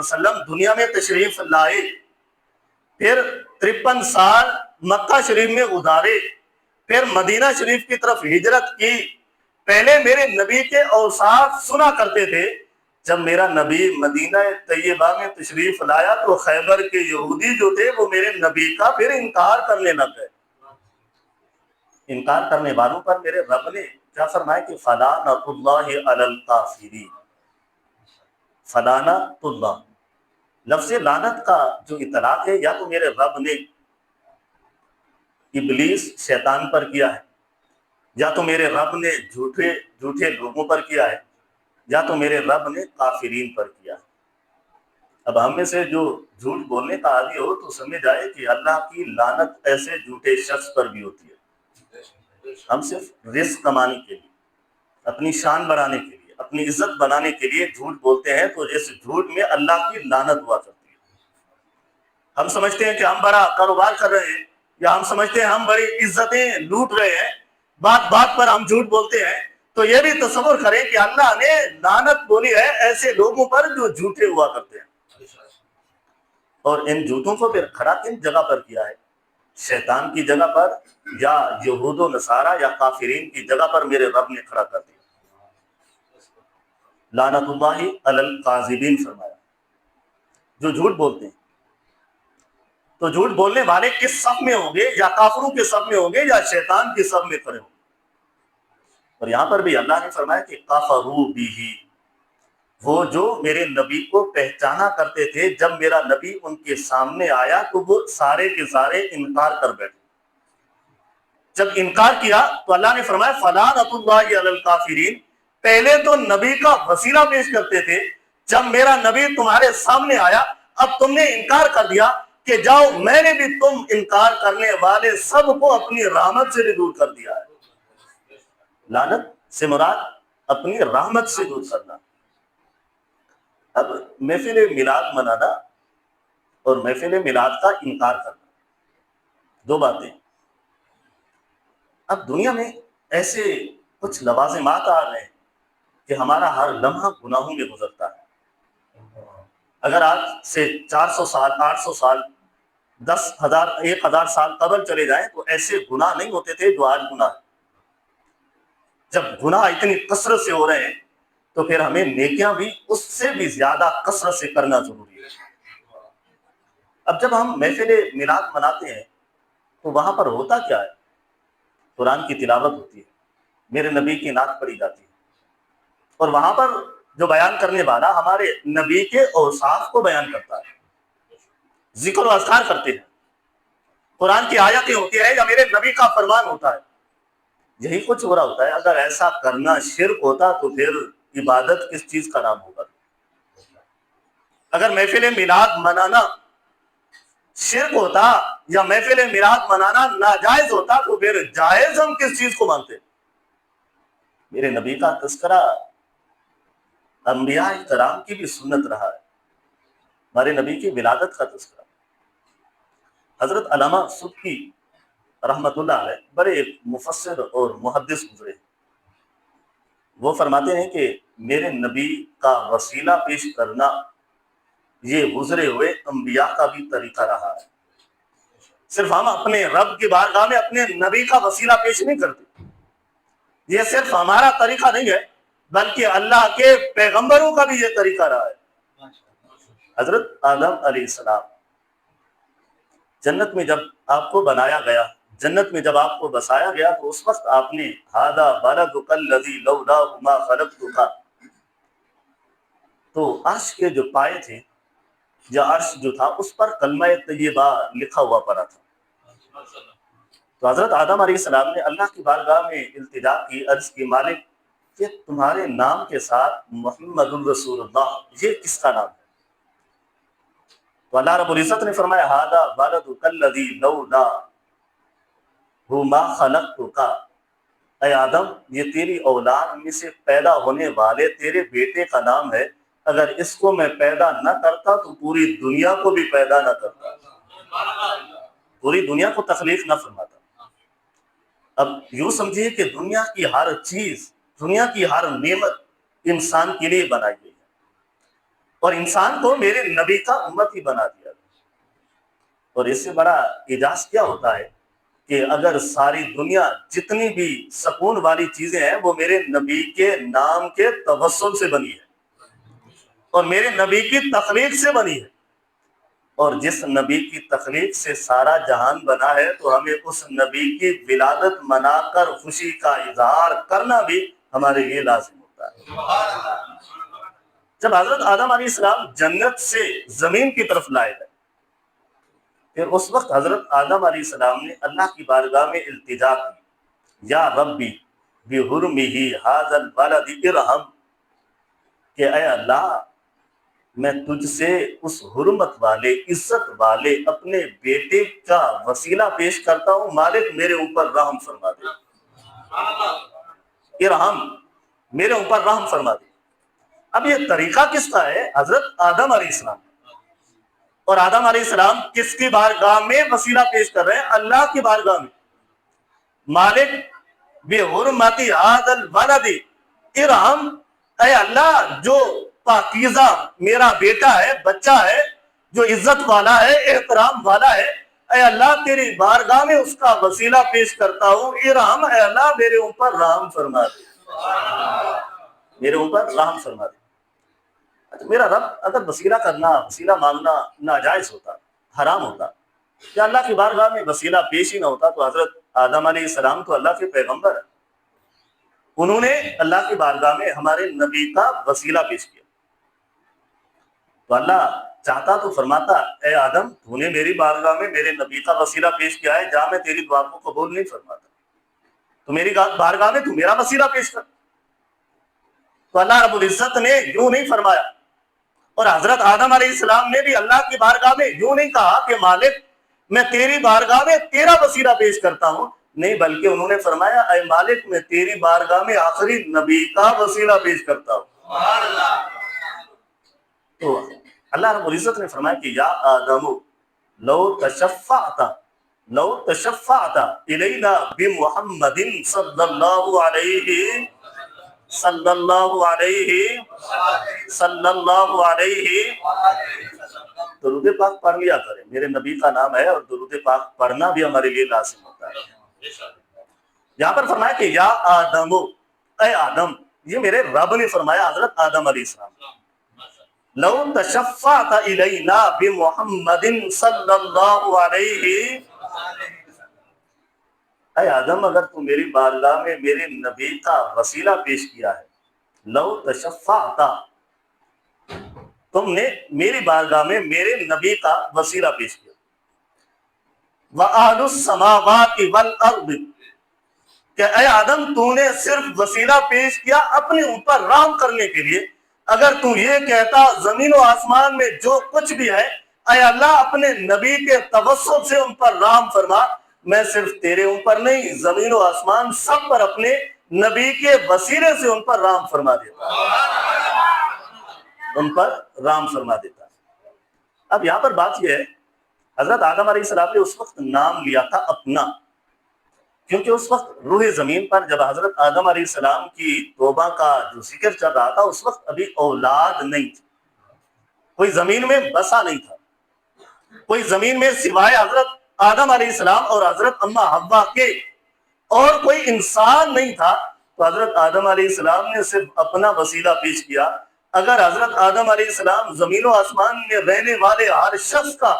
وسلم دنیا میں تشریف لائے، پھر 53 سال مکہ شریف میں گزارے، پھر مدینہ شریف کی طرف ہجرت کی۔ پہلے میرے نبی کے اوصاف سنا کرتے تھے، جب میرا نبی مدینہ طیبہ میں تشریف لایا تو خیبر کے یہودی جو تھے وہ میرے نبی کا پھر انکار کرنے لگ گئے۔ انکار کرنے والوں پر میرے رب نے کیا فرمایا کہ فلعنۃ اللہ علی الکافرین۔ فلعنۃ اللہ، لفظ لعنت کا جو اطلاق ہے یا تو میرے رب نے ابلیس شیطان پر کیا ہے، یا تو میرے رب نے جھوٹے لوگوں پر کیا ہے، یا تو میرے رب نے کافرین پر کیا ہے۔ اب ہم میں سے جو جھوٹ بولنے کا عادی ہو تو سمجھ جائے کہ اللہ کی لعنت ایسے جھوٹے شخص پر بھی ہوتی ہے۔ ہم صرف رزق کمانے کے لیے، اپنی شان بڑھانے کے لیے، اپنی عزت بنانے کے لیے جھوٹ بولتے ہیں، تو اس جھوٹ میں اللہ کی لعنت ہوا کرتی ہے۔ ہم سمجھتے ہیں کہ ہم بڑا کاروبار کر رہے ہیں، یا ہم سمجھتے ہیں ہم بڑی عزتیں لوٹ رہے ہیں، بات بات پر ہم جھوٹ بولتے ہیں، تو یہ بھی تصور کریں کہ اللہ نے لعنت بولی ہے ایسے لوگوں پر جو جھوٹے ہوا کرتے ہیں۔ اور ان جھوٹوں کو پھر کھڑا کن جگہ پر کیا ہے؟ شیطان کی جگہ پر، یا یہود و نصارہ یا کافرین کی جگہ پر میرے رب نے کھڑا کر دیا۔ لعنت اللہ علی الکاذبین فرمایا، جو جھوٹ بولتے ہیں۔ تو جھوٹ بولنے والے کس صف میں ہوں گے؟ یا کافروں کے صف میں ہوں گے یا شیطان کے صف میں کھڑے ہوں گے؟ اور یہاں پر بھی اللہ نے فرمایا کہ کفروا بہ، وہ جو میرے نبی کو پہچانا کرتے تھے، جب میرا نبی ان کے سامنے آیا تو وہ سارے کے سارے انکار کر بیٹھے۔ جب انکار کیا تو اللہ نے فرمایا فلعنۃ اللہ علی الکافرین۔ پہلے تو نبی کا وسیلہ پیش کرتے تھے، جب میرا نبی تمہارے سامنے آیا اب تم نے انکار کر دیا کہ جاؤ میں نے بھی تم انکار کرنے والے سب کو اپنی رحمت سے بھی دور کر دیا ہے۔ لعنت سے مراد اپنی رحمت سے دور کرنا۔ اب محفل میلاد منانا اور محفل میلاد کا انکار کرنا، دو باتیں۔ اب دنیا میں ایسے کچھ لوازمات آ رہے ہیں کہ ہمارا ہر لمحہ گناہوں میں گزرتا ہے۔ اگر آج سے 400 سال، 800 سال، 10,000، 1,000 سال قبل چلے جائیں تو ایسے گناہ نہیں ہوتے تھے جو آج گناہ ہے۔ جب گناہ اتنی کثرت سے ہو رہے ہیں تو پھر ہمیں نیکیاں بھی اس سے بھی زیادہ کثرت سے کرنا ضروری ہے۔ اب جب ہم محفل میلاد مناتے ہیں تو وہاں پر ہوتا کیا ہے؟ قرآن کی تلاوت ہوتی ہے، میرے نبی کی نعت پڑھی جاتی ہے، اور وہاں پر جو بیان کرنے والا ہمارے نبی کے اوصاف کو بیان کرتا ہے، ذکر و اذکار کرتے ہیں، قرآن کی آیتیں ہوتی ہیں یا میرے نبی کا فرمان ہوتا ہے۔ یہی کچھ ہو رہا ہوتا ہے۔ اگر ایسا کرنا شرک ہوتا تو پھر عبادت کس چیز کا نام ہوگا؟ اگر محفل میلاد منانا شرک ہوتا یا محفل میلاد منانا ناجائز ہوتا تو پھر جائز ہم کس چیز کو مانتے؟ میرے نبی کا تذکرہ انبیاء کرام کی بھی سنت رہا ہے، ہمارے نبی کی ولادت کا تذکرہ۔ حضرت علامہ سبکی رحمت اللہ علیہ بڑے ایک مفسر اور محدث گزرے، وہ فرماتے ہیں کہ میرے نبی کا وسیلہ پیش کرنا یہ گزرے ہوئے انبیاء کا بھی طریقہ رہا ہے۔ صرف ہم اپنے رب کی بارگاہ میں اپنے نبی کا وسیلہ پیش نہیں کرتے، یہ صرف ہمارا طریقہ نہیں ہے بلکہ اللہ کے پیغمبروں کا بھی یہ طریقہ رہا ہے۔ حضرت آدم علیہ السلام جنت میں جب آپ کو بنایا گیا، جنت میں جب آپ کو بسایا گیا تو اس وقت آپ نے ھذا بلدک الذی لولاہ ما خلقتک، تو عرش کے جو پائے تھے یا عرش جو تھا اس پر کلمہ طیبہ لکھا ہوا پڑا تھا۔ تو حضرت آدم علیہ السلام نے اللہ کی بارگاہ میں التجا کی، عرض کی مالک کہ تمہارے نام کے ساتھ محمد الرسول اللہ یہ کس کا نام ہے؟ تو اللہ رب العزت نے فرمایا ھذا ولدک الذی لولاہ ما خلقتک، اے آدم یہ تیری اولاد میں سے پیدا ہونے والے تیرے بیٹے کا نام ہے، اگر اس کو میں پیدا نہ کرتا تو پوری دنیا کو بھی پیدا نہ کرتا، پوری دنیا کو تخلیق نہ فرماتا۔ اب یوں سمجھیے کہ دنیا کی ہر چیز، دنیا کی ہر نعمت انسان کے لیے بنائی گئی ہے، اور انسان کو میرے نبی کا امت ہی بنا دیا. اور اس سے بڑا اعجاز کیا ہوتا ہے کہ اگر ساری دنیا جتنی بھی سکون والی چیزیں ہیں وہ میرے نبی کے نام کے توسل سے بنی ہے اور میرے نبی کی تخلیق سے بنی ہے. اور جس نبی کی تخلیق سے سارا جہان بنا ہے تو ہمیں اس نبی کی ولادت منا کر خوشی کا اظہار کرنا بھی ہمارے لیے لازم ہوتا ہے. جب حضرت آدم علیہ السلام جنت سے زمین کی طرف لائے گئے پھر اس وقت حضرت آدم علیہ السلام نے اللہ کی بارگاہ میں التجا کی، یا ربی بحرمہ ھذا الولد ارحم، کہ اے اللہ میں تجھ سے اس حرمت والے عزت والے اپنے بیٹے کا وسیلہ پیش کرتا ہوں، مالک میرے اوپر رحم فرما دے، ارحم، میرے اوپر رحم فرما دے. اب یہ طریقہ کس کا ہے؟ حضرت آدم علیہ السلام. اور آدم علیہ السلام کس کی بارگاہ میں وسیلہ پیش کر رہے ہیں؟ اللہ کی بارگاہ میں. مالک بحرمت ھذا الولد ارحم، اے اللہ جو پاکیزہ میرا بیٹا ہے، بچہ ہے، جو عزت والا ہے، احترام والا ہے، اے اللہ تیری بارگاہ میں اس کا وسیلہ پیش کرتا ہوں، ارحم، اے اللہ میرے اوپر رحم فرما دے، میرے اوپر رحم فرما دے. میرا رب اگر وسیلہ کرنا، وسیلہ مانگنا ناجائز ہوتا، حرام ہوتا، یا اللہ کی بارگاہ میں وسیلہ پیش ہی نہ ہوتا تو حضرت آدم علیہ السلام تو اللہ کے پیغمبر ہیں، انہوں نے اللہ کی بارگاہ میں ہمارے نبی کا وسیلہ پیش کیا. تو اللہ چاہتا تو فرماتا، اے آدم تو نے میری بارگاہ میں میرے نبی کا وسیلہ پیش کیا ہے، جہاں میں تیری دعا کو قبول نہیں فرماتا، تو میری بارگاہ میں تو میرا وسیلہ پیش کر. تو اللہ رب العزت نے یوں نہیں فرمایا، اور حضرت آدم علیہ السلام نے بھی اللہ کی بارگاہ میں یوں نہیں کہا کہ مالک میں تیری بارگاہ میں تیرا وسیلہ پیش کرتا ہوں، نہیں، بلکہ انہوں نے فرمایا اے مالک میں تیری بارگاہ میں آخری نبی کا وسیلہ پیش کرتا ہوں. تو اللہ رب العزت نے فرمایا کہ یا آدم لو تشفعت الینا بمحمد صلی اللہ علیہ درود پاک پڑھ لیا کریں، میرے نبی کا نام ہے اور درود پاک پڑھنا بھی ہمارے لیے لازم ہوتا ہے. یہاں پر فرمایا کہ یا آدم، اے آدم، یہ میرے رب نے فرمایا حضرت آدم علیہ السلام، لو تشفعت الینا بمحمد صلی اللہ علیہ، اے آدم اگر تو میری بارگاہ میں میرے نبی کا وسیلہ پیش کیا ہے، لو تشفعت، تم نے میری بارگاہ میں میرے نبی کا وسیلہ پیش کیا، وَأَهْلُ السَّمَاوَاتِ وَالْأَرْضِ، کہ اے آدم تو نے صرف وسیلہ پیش کیا اپنے اوپر رحم کرنے کے لیے. اگر تو یہ کہتا زمین و آسمان میں جو کچھ بھی ہے، اے اللہ اپنے نبی کے توسط سے ان پر رحم فرما، میں صرف تیرے اوپر نہیں، زمین و آسمان سب پر اپنے نبی کے وسیلے سے ان پر رحم فرما دیتا، ان پر رحم فرما دیتا. اب یہاں پر بات یہ ہے، حضرت آدم علیہ السلام نے اس وقت نام لیا تھا اپنا، کیونکہ اس وقت روح زمین پر جب حضرت آدم علیہ السلام کی توبہ کا جو ذکر چل رہا تھا اس وقت ابھی اولاد نہیں تھی، کوئی زمین میں بسا نہیں تھا، کوئی زمین میں سوائے حضرت آدم علیہ السلام اور حضرت اماں حوا کے اور کوئی انسان نہیں تھا. تو حضرت آدم علیہ السلام نے صرف اپنا وسیلہ پیش کیا. اگر حضرت آدم علیہ السلام زمین و آسمان میں رہنے والے ہر شخص کا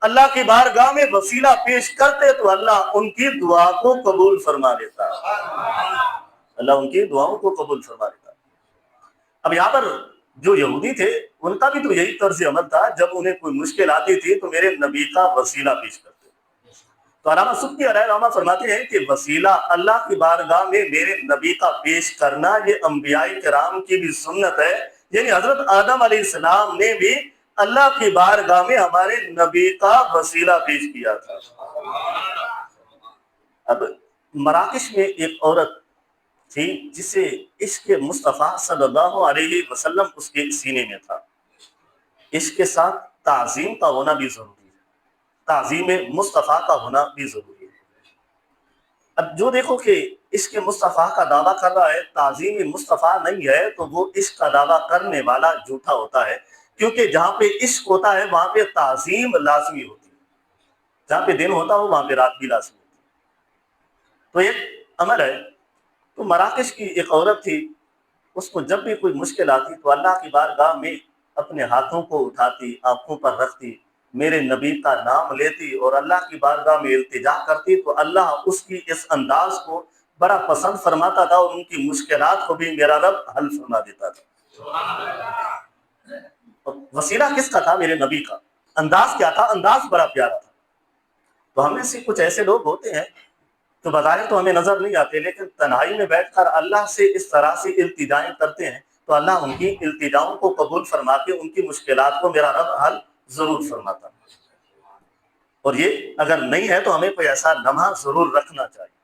اللہ کی بارگاہ میں وسیلہ پیش کرتے تو اللہ ان کی دعا کو قبول فرما لیتا، اللہ ان کی دعاؤں کو قبول فرما لیتا. اب یہاں پر جو یہودی تھے ان کا بھی تو یہی طرز عمل تھا، جب انہیں کوئی مشکل آتی تھی تو میرے نبی کا وسیلہ پیش کرتے. تو علامہ سبکی علیہ الرحمہ فرماتے ہیں کہ وسیلہ اللہ کی بارگاہ میں میرے نبی کا پیش کرنا یہ انبیاء کرام کی بھی سنت ہے، یعنی حضرت آدم علیہ السلام نے بھی اللہ کی بارگاہ میں ہمارے نبی کا وسیلہ پیش کیا تھا. اب مراکش میں ایک عورت تھی جسے عشق مصطفیٰ صلی اللہ علیہ وسلم اس کے سینے میں تھا. عشق کے ساتھ تعظیم کا ہونا بھی ضروری ہے، تعظیم مصطفیٰ کا ہونا بھی ضروری ہے. اب جو دیکھو کہ عشق مصطفیٰ کا دعویٰ کر رہا ہے، تعظیم مصطفیٰ نہیں ہے، تو وہ عشق کا دعویٰ کرنے والا جھوٹا ہوتا ہے، کیونکہ جہاں پہ عشق ہوتا ہے وہاں پہ تعظیم لازمی ہوتی ہے، جہاں پہ دن ہوتا ہو وہاں پہ رات بھی لازمی ہوتی ہے۔ تو ایک عمل ہے، تو مراکش کی ایک عورت تھی، اس کو جب بھی کوئی مشکل آتی تو اللہ کی بارگاہ میں اپنے ہاتھوں کو اٹھاتی، آنکھوں پر رکھتی، میرے نبی کا نام لیتی اور اللہ کی بارگاہ میں التجا کرتی، تو اللہ اس کی اس انداز کو بڑا پسند فرماتا تھا اور ان کی مشکلات کو بھی میرا رب حل فرما دیتا تھا۔ وسیلہ کس کا تھا؟ میرے نبی کا۔ انداز کیا تھا؟ انداز بڑا پیارا تھا۔ تو ہم میں سے کچھ ایسے لوگ ہوتے ہیں تو بظاہر تو ہمیں نظر نہیں آتے، لیکن تنہائی میں بیٹھ کر اللہ سے اس طرح سے التجائیں کرتے ہیں تو اللہ ان کی التجاؤں کو قبول فرما کے ان کی مشکلات کو میرا رب حل ضرور فرماتا۔ اور یہ اگر نہیں ہے تو ہمیں کوئی ایسا لمحہ ضرور رکھنا چاہیے،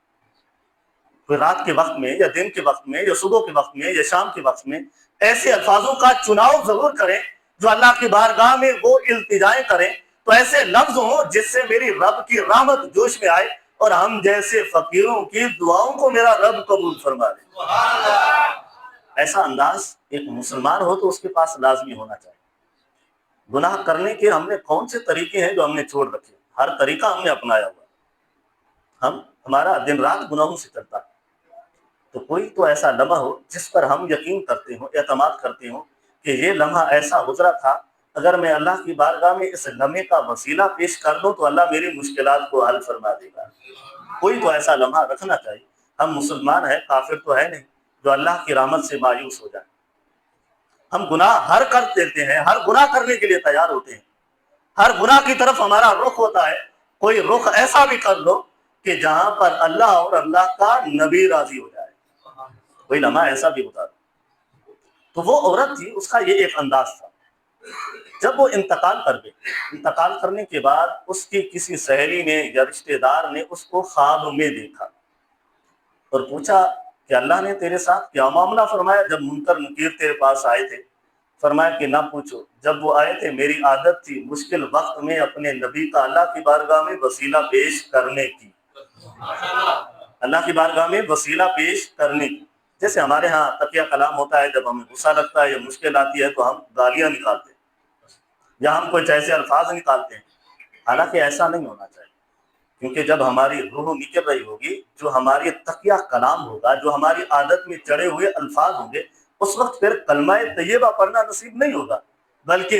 کوئی رات کے وقت میں یا دن کے وقت میں یا صبح کے وقت میں یا شام کے وقت میں ایسے الفاظوں کا چناؤ ضرور کریں جو اللہ کی بارگاہ میں وہ التجائیں کریں تو ایسے لفظ ہوں جس سے میری رب کی رحمت جوش میں آئے اور ہم جیسے فقیروں کی دعاؤں کو میرا رب قبول فرما دے۔ ایسا انداز ایک مسلمان ہو تو اس کے پاس لازمی ہونا چاہیے۔ گناہ کرنے کے ہم نے کون سے طریقے ہیں جو ہم نے چھوڑ رکھے؟ ہر طریقہ ہم نے اپنایا ہوا، ہمارا دن رات گناہوں سے چلتا ہے۔ تو کوئی تو ایسا لمحہ ہو جس پر ہم یقین کرتے ہوں، اعتماد کرتے ہوں کہ یہ لمحہ ایسا گزرا تھا، اگر میں اللہ کی بارگاہ میں اس لمحے کا وسیلہ پیش کر دوں تو اللہ میری مشکلات کو حل فرما دے گا۔ کوئی تو ایسا لمحہ رکھنا چاہیے۔ ہم مسلمان ہیں، کافر تو ہے نہیں جو اللہ کی رحمت سے مایوس ہو جائے۔ ہم گناہ ہر کر دیتے ہیں، ہر گناہ کرنے کے لیے تیار ہوتے ہیں، ہر گناہ کی طرف ہمارا رخ ہوتا ہے۔ کوئی رخ ایسا بھی کر لو کہ جہاں پر اللہ اور اللہ کا نبی راضی ہو جائے، کوئی لمحہ ایسا بھی ہوتا تھا۔ تو وہ عورت تھی، اس کا یہ ایک انداز تھا۔ جب وہ انتقال کر گئی، انتقال کرنے کے بعد اس کی کسی سہیلی نے یا رشتہ دار نے اس کو خواب میں دیکھا اور پوچھا کہ اللہ نے تیرے ساتھ کیا معاملہ فرمایا جب منکر نکیر تیرے پاس آئے تھے؟ فرمایا کہ نہ پوچھو، جب وہ آئے تھے میری عادت تھی مشکل وقت میں اپنے نبی کا اللہ کی بارگاہ میں وسیلہ پیش کرنے کی، اللہ کی بارگاہ میں وسیلہ پیش کرنے کی۔ جیسے ہمارے ہاں تقیہ کلام ہوتا ہے، جب ہمیں غصہ لگتا ہے یا مشکل آتی ہے تو ہم گالیاں نکالتے ہیں یا ہم کوئی ایسے الفاظ نکالتے ہیں، حالانکہ ایسا نہیں ہونا چاہیے، کیونکہ جب ہماری روح نکل رہی ہوگی، جو ہماری تقیہ کلام ہوگا، جو ہماری عادت میں چڑھے ہوئے الفاظ ہوں گے، اس وقت پھر کلمہ طیبہ پڑھنا نصیب نہیں ہوگا، بلکہ